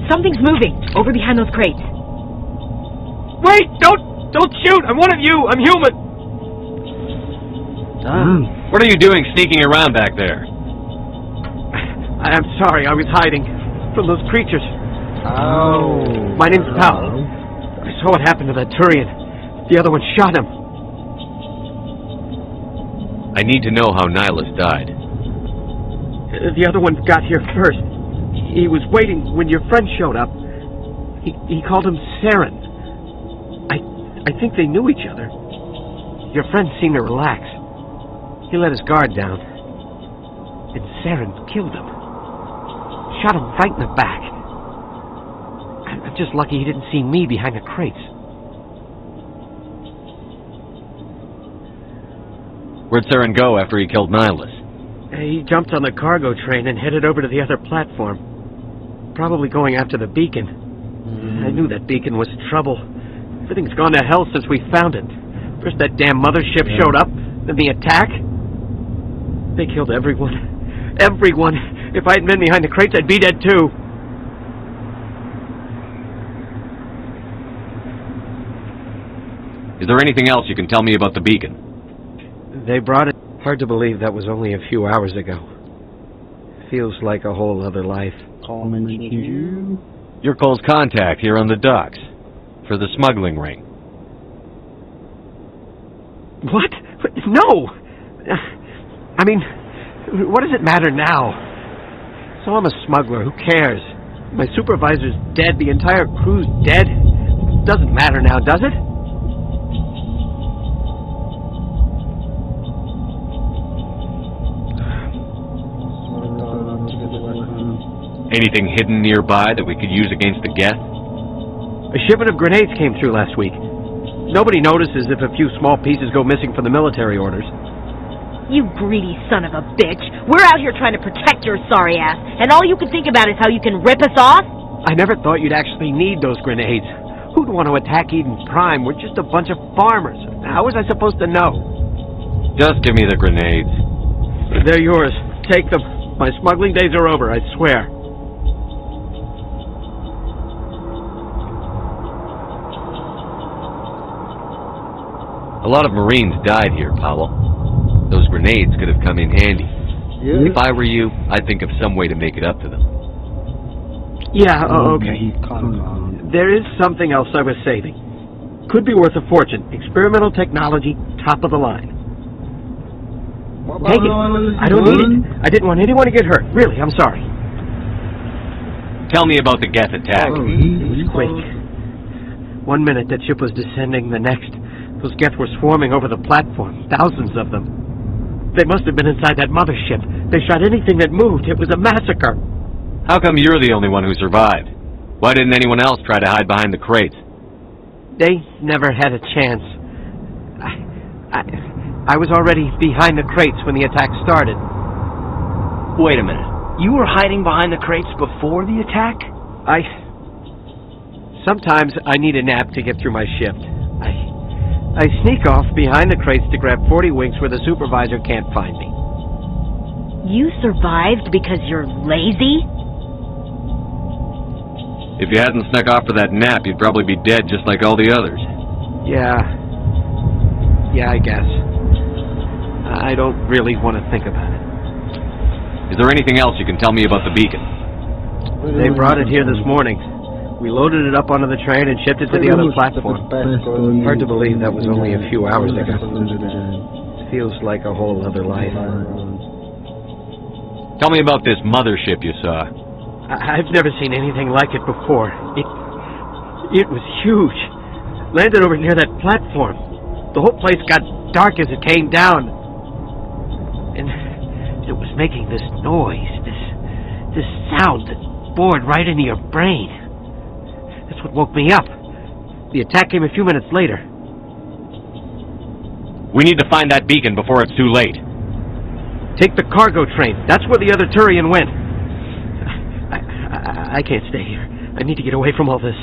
Speaker 2: Something's moving over behind those crates.
Speaker 17: Wait! Don't shoot! I'm one of you! I'm human!
Speaker 13: What are you doing sneaking around back there?
Speaker 17: I'm sorry, I was hiding from those creatures.
Speaker 1: Oh.
Speaker 17: My name's Powell. I saw what happened to that Turian. The other one shot him.
Speaker 13: I need to know how Nihilus died.
Speaker 17: The other one got here first. He was waiting when your friend showed up. He called him Saren. I think they knew each other. Your friend seemed to relax. He let his guard down. And Saren killed him. Shot him right in the back. I'm just lucky he didn't see me behind the crates.
Speaker 13: Where'd Saren go after he killed Nihilus?
Speaker 17: He jumped on the cargo train and headed over to the other platform. Probably going after the beacon. I knew that beacon was trouble. Everything's gone to hell since we found it. First that damn mothership showed up, then the attack. They killed everyone. Everyone! If I hadn't been behind the crates, I'd be dead too.
Speaker 13: Is there anything else you can tell me about the beacon?
Speaker 17: They brought it. Hard to believe that was only a few hours ago. Feels like a whole other life.
Speaker 13: You're Cole's contact here on the docks. For the smuggling ring.
Speaker 17: What? No! I mean, what does it matter now? So I'm a smuggler, who cares? My supervisor's dead, the entire crew's dead. Doesn't matter now, does it?
Speaker 13: Anything hidden nearby that we could use against the Geth?
Speaker 17: A shipment of grenades came through last week. Nobody notices if a few small pieces go missing from the military orders.
Speaker 2: You greedy son of a bitch. We're out here trying to protect your sorry ass, and all you can think about is how you can rip us off?
Speaker 17: I never thought you'd actually need those grenades. Who'd want to attack Eden Prime? We're just a bunch of farmers. How was I supposed to know?
Speaker 13: Just give me the grenades.
Speaker 17: They're yours. Take them. My smuggling days are over, I swear.
Speaker 13: A lot of Marines died here, Powell. Those grenades could have come in handy.
Speaker 1: Yeah.
Speaker 13: If I were you, I'd think of some way to make it up to them.
Speaker 9: Yeah, okay. There is something else I was saving. Could be worth a fortune. Experimental technology, top of the line. Take it. I don't need it. I didn't want anyone to get hurt. Really, I'm sorry.
Speaker 13: Tell me about the Geth attack.
Speaker 9: It was quick. 1 minute that ship was descending, the next, those Geth were swarming over the platform. Thousands of them. They must have been inside that mothership. They shot anything that moved. It was a massacre.
Speaker 13: How come you're the only one who survived? Why didn't anyone else try to hide behind the crates?
Speaker 9: They never had a chance. I was already behind the crates when the attack started.
Speaker 18: Wait a minute. You were hiding behind the crates before the attack?
Speaker 9: Sometimes I need a nap to get through my shift. I sneak off behind the crates to grab 40 winks where the supervisor can't find me.
Speaker 2: You survived because you're lazy?
Speaker 13: If you hadn't snuck off for that nap, you'd probably be dead just like all the others.
Speaker 9: Yeah, I guess. I don't really want to think about it.
Speaker 13: Is there anything else you can tell me about the beacon?
Speaker 9: They brought it here this morning. We loaded it up onto the train and shipped it to the other platform. Hard to believe that was only a few hours ago. Feels like a whole other life.
Speaker 13: Tell me about this mothership you saw.
Speaker 9: I've never seen anything like it before. It was huge. Landed over near that platform. The whole place got dark as it came down. And it was making this noise, this sound that bored right into your brain. That's what woke me up. The attack came a few minutes later.
Speaker 13: We need to find that beacon before it's too late.
Speaker 9: Take the cargo train. That's where the other Turian went. I can't stay here. I need to get away from all this.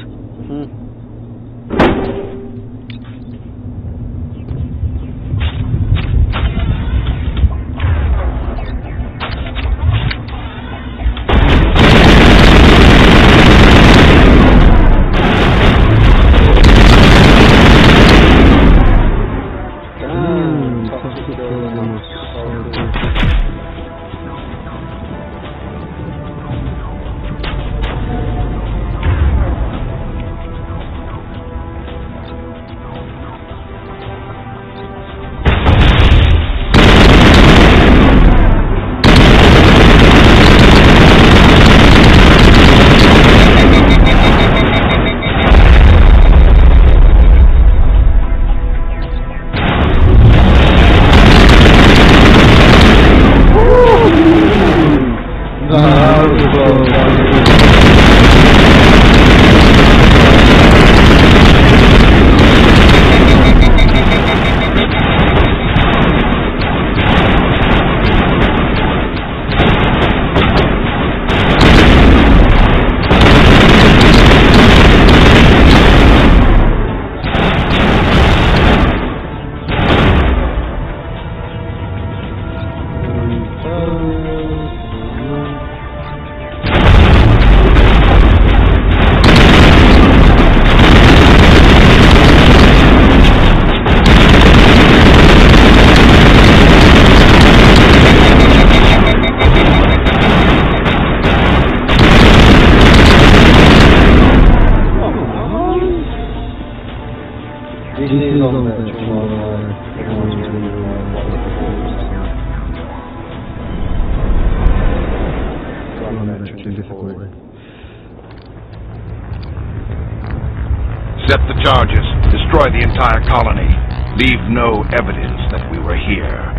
Speaker 5: Set the charges. Destroy the entire colony. Leave no evidence that we were here.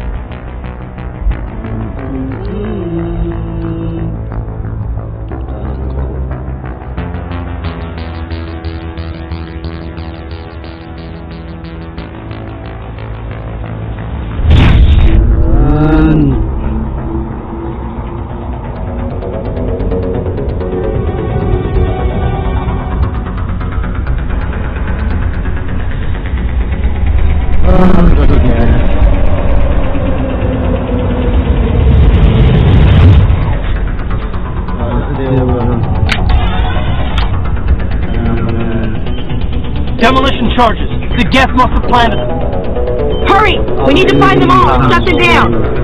Speaker 9: Demolition charges. The Geth must have planted them.
Speaker 2: Hurry! We need to find them all and shut them down!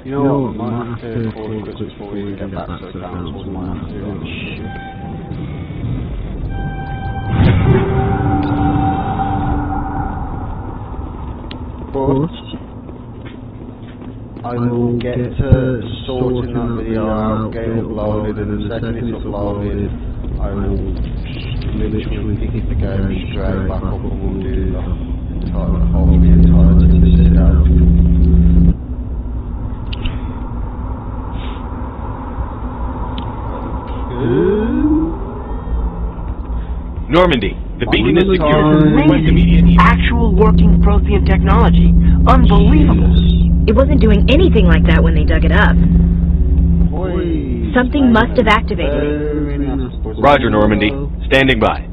Speaker 1: You know what, might have to call it quits before we get back to the council, might have to But I will get to sorting that video out, get it uploaded, and the second it's uploaded, I will literally pick the game straight back up and we'll do the entirety of the sit down.
Speaker 19: Normandy, the beacon is secure.
Speaker 17: Amazing. Actual working Prothean technology. Unbelievable.
Speaker 2: It wasn't doing anything like that when they dug it up. Something must have activated it.
Speaker 19: Roger, Normandy. Standing by.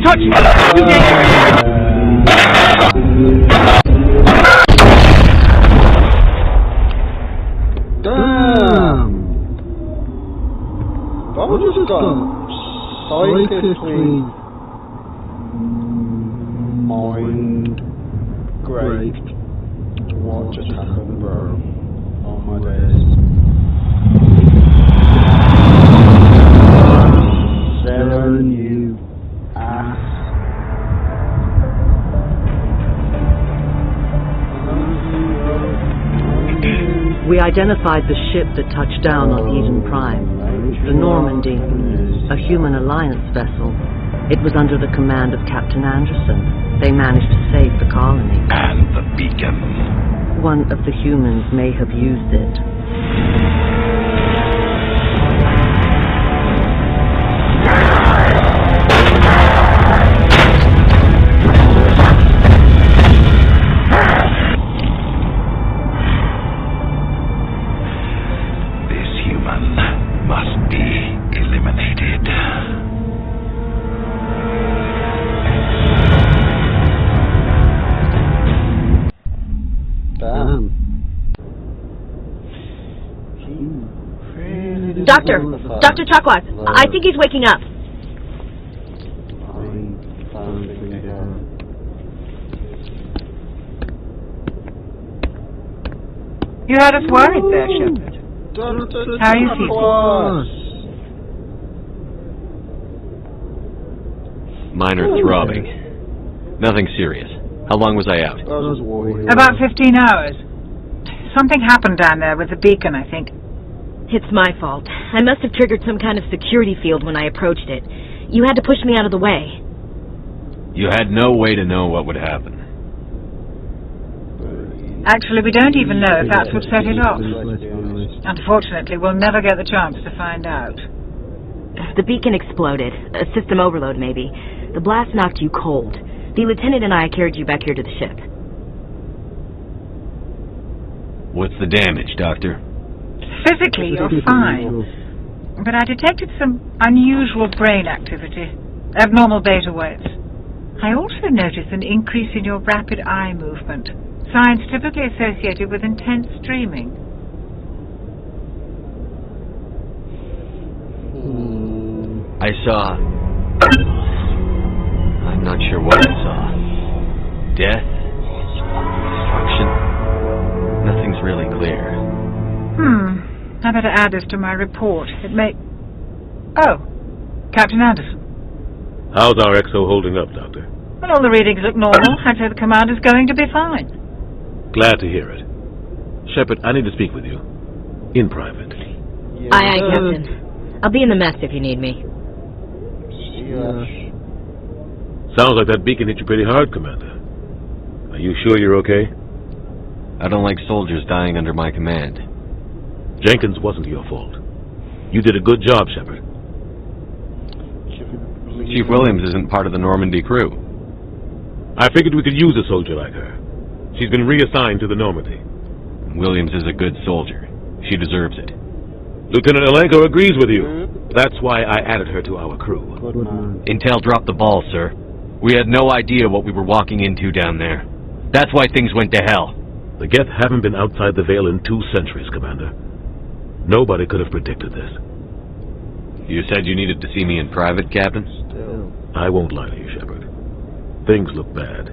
Speaker 12: Don't touch me! You
Speaker 1: Damn! That was just psychically mind great to watch it happen, bro. Oh my days. Saren, you ass.
Speaker 20: We identified the ship that touched down on Eden Prime, the Normandy, a human alliance vessel. It was under the command of Captain Anderson. They managed to save the colony.
Speaker 15: And the beacon.
Speaker 20: One of the humans may have used it.
Speaker 2: Dr. Chakwas, I think he's waking up.
Speaker 12: You had us worried there, Shepard. How are you feeling?
Speaker 13: Minor throbbing. Nothing serious. How long was I out?
Speaker 12: About 15 hours. Something happened down there with the beacon, I think.
Speaker 2: It's my fault. I must have triggered some kind of security field when I approached it. You had to push me out of the way.
Speaker 13: You had no way to know what would happen.
Speaker 12: Actually, we don't even know if that's what set it off. Unfortunately, we'll never get the chance to find out.
Speaker 2: The beacon exploded. A system overload, maybe. The blast knocked you cold. The lieutenant and I carried you back here to the ship.
Speaker 13: What's the damage, Doctor?
Speaker 12: Physically, you're fine. But I detected some unusual brain activity. Abnormal beta waves. I also noticed an increase in your rapid eye movement. Signs typically associated with intense dreaming.
Speaker 13: I saw... I'm not sure what I saw. Death? Destruction? Nothing's really clear.
Speaker 12: I better add this to my report. It may... Oh, Captain Anderson.
Speaker 4: How's our XO holding up, Doctor?
Speaker 12: Well, all the readings look normal. I'd say the commander's going to be fine.
Speaker 4: Glad to hear it. Shepard, I need to speak with you. In private.
Speaker 2: Aye, Captain. I'll be in the mess if you need me.
Speaker 4: Sounds like that beacon hit you pretty hard, Commander. Are you sure you're okay?
Speaker 13: I don't like soldiers dying under my command.
Speaker 4: Jenkins wasn't your fault. You did a good job, Shepard.
Speaker 13: Chief Williams isn't part of the Normandy crew.
Speaker 4: I figured we could use a soldier like her. She's been reassigned to the Normandy.
Speaker 13: Williams is a good soldier. She deserves it.
Speaker 4: Lieutenant Alenko agrees with you. That's why I added her to our crew.
Speaker 13: Intel dropped the ball, sir. We had no idea what we were walking into down there. That's why things went to hell.
Speaker 4: The Geth haven't been outside the Veil in 2 centuries, Commander. Nobody could have predicted this.
Speaker 13: You said you needed to see me in private, Captain?
Speaker 4: I won't lie to you, Shepard. Things look bad.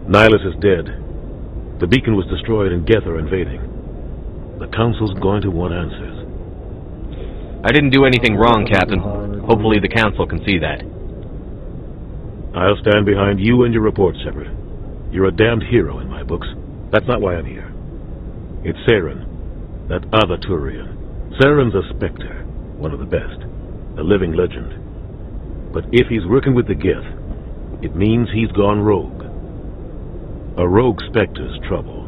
Speaker 4: Nihilus is dead. The beacon was destroyed and Geth are invading. The Council's going to want answers.
Speaker 13: I didn't do anything wrong, Captain. Hopefully the Council can see that.
Speaker 4: I'll stand behind you and your report, Shepard. You're a damned hero in my books. That's not why I'm here. It's Saren, that other Turian. Saren's a Spectre, one of the best, a living legend. But if he's working with the Geth, it means he's gone rogue. A rogue Spectre's trouble.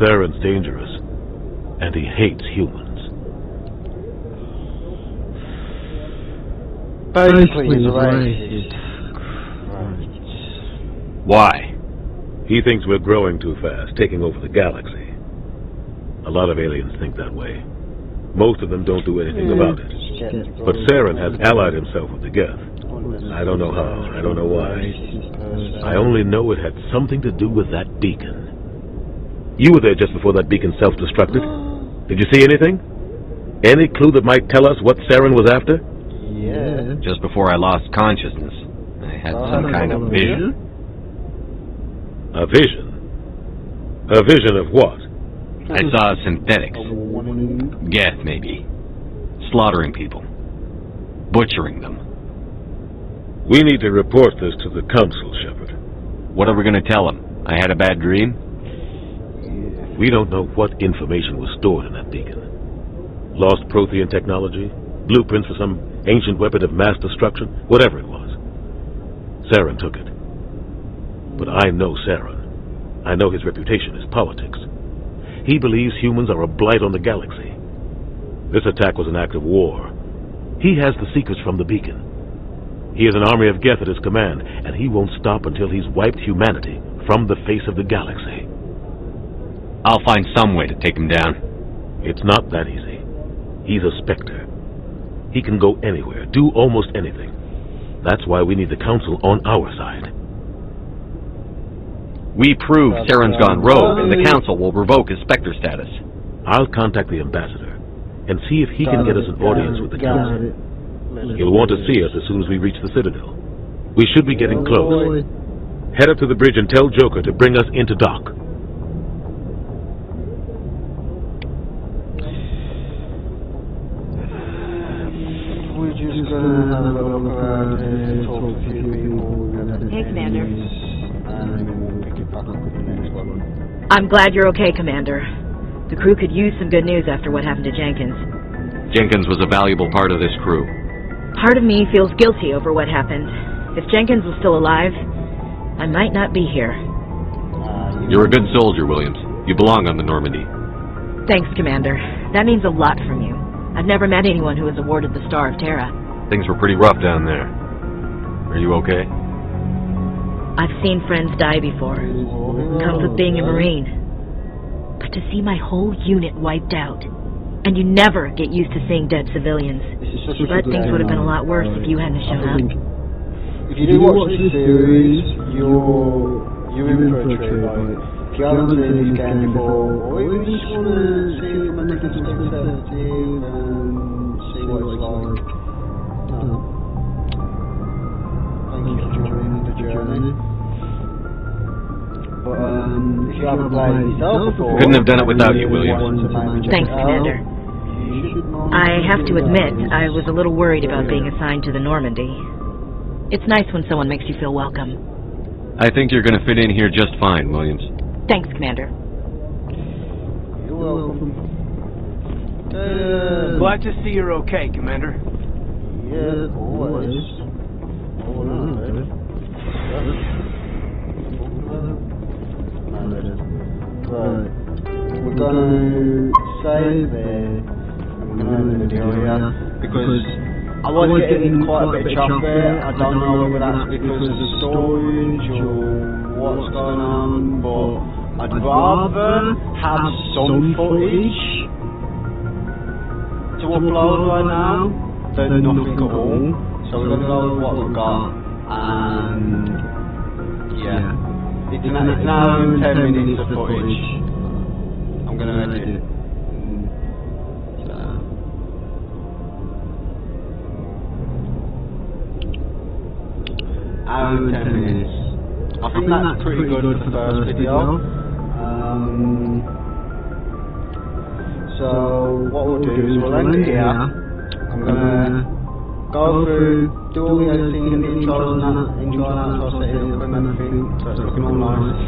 Speaker 4: Saren's dangerous, and he hates humans.
Speaker 1: Basically, he's racist.
Speaker 13: Why?
Speaker 4: He thinks we're growing too fast, taking over the galaxy. A lot of aliens think that way. Most of them don't do anything about it. But Saren has allied himself with the Geth. I don't know how. I don't know why. I only know it had something to do with that beacon. You were there just before that beacon self-destructed. Did you see anything? Any clue that might tell us what Saren was after?
Speaker 13: Yeah. Just before I lost consciousness, I had some kind of vision.
Speaker 4: A vision? A vision of what?
Speaker 13: I saw synthetics. Geth, maybe. Slaughtering people. Butchering them.
Speaker 4: We need to report this to the council, Shepard.
Speaker 13: What are we going to tell them? I had a bad dream?
Speaker 4: We don't know what information was stored in that beacon. Lost Prothean technology? Blueprints for some ancient weapon of mass destruction? Whatever it was. Saren took it. But I know Saren. I know his reputation is politics. He believes humans are a blight on the galaxy. This attack was an act of war. He has the secrets from the beacon. He has an army of Geth at his command, and he won't stop until he's wiped humanity from the face of the galaxy.
Speaker 13: I'll find some way to take him down.
Speaker 4: It's not that easy. He's a Spectre. He can go anywhere, do almost anything. That's why we need the Council on our side.
Speaker 13: We prove Saren's gone rogue, and the Council will revoke his Spectre status.
Speaker 4: I'll contact the Ambassador and see if he can get us an audience with the Council. He'll want to see us as soon as we reach the Citadel. We should be getting close. Head up to the bridge and tell Joker to bring us into dock.
Speaker 1: We're just gonna have a look around here, talk to a few people.
Speaker 2: Hey, Commander.
Speaker 1: And then we'll pick it back up with the next one.
Speaker 2: I'm glad you're okay, Commander. The crew could use some good news after what happened to Jenkins.
Speaker 13: Jenkins was a valuable part of this crew.
Speaker 2: Part of me feels guilty over what happened. If Jenkins was still alive, I might not be here.
Speaker 13: You're a good soldier, Williams. You belong on the Normandy.
Speaker 2: Thanks, Commander. That means a lot from you. I've never met anyone who was awarded the Star of Terra.
Speaker 13: Things were pretty rough down there. Are you okay?
Speaker 2: I've seen friends die before. Comes with being a Marine. But to see my whole unit wiped out, and you never get used to seeing dead civilians. But things would have been a lot worse if you hadn't shown up.
Speaker 1: If you do watch this series, you're in for a treat by it. If you haven't seen this game before, or even just want to see it from a different perspective and see what it's like, thank you for joining the journey. But if you haven't played it yourself before,
Speaker 13: couldn't have done it without you, Williams.
Speaker 2: Thanks, Commander. I have to admit, I was a little worried about being assigned to the Normandy. It's nice when someone makes you feel welcome.
Speaker 13: I think you're going to fit in here just fine, Williams.
Speaker 2: Thanks, Commander.
Speaker 1: You're welcome.
Speaker 18: Glad to see you're okay, Commander.
Speaker 1: Yeah, always. Right. We're gonna save it. We're gonna end the video here because I was getting quite a bit of chaff there. I don't know whether that's because of the storage or what's going on, but I'd rather have some footage to upload right now than nothing at all. So we're gonna go with what we've got, and yeah. It's an hour and 10 minutes of footage. I'm going to edit it. Hour and 10 minutes. I think that's pretty good for the first video. So what we'll do is we'll end it here. I'm going to go through, do all the editing and the intros and that, intro and outro setting up and everything, so it's looking all nice,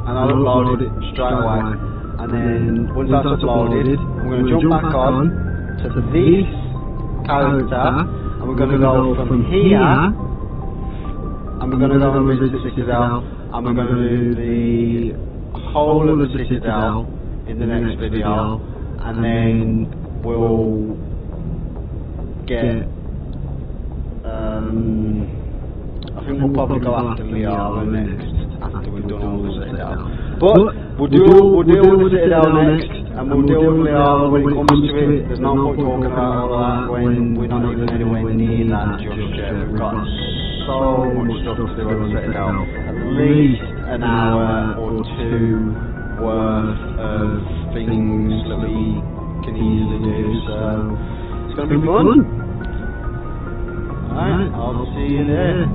Speaker 1: and I'll upload it straight away, and then once that's uploaded, I'm going to jump back on to this character, and we're going to go from here, and we're going to go and visit the Citadel, and we're going to do the whole of the Citadel in the next video, and then we'll get I think we'll probably go after Liara next, after we've done all the Citadel. But We'll deal with the Citadel next, and we'll deal with Liara when it comes to it. There's no point talking about all that when we're not even anywhere near that just yet. We've got so much stuff to do on the Citadel. At least an hour or two worth of things that we can easily do, so it's going to be fun. Alright, I'll see you there.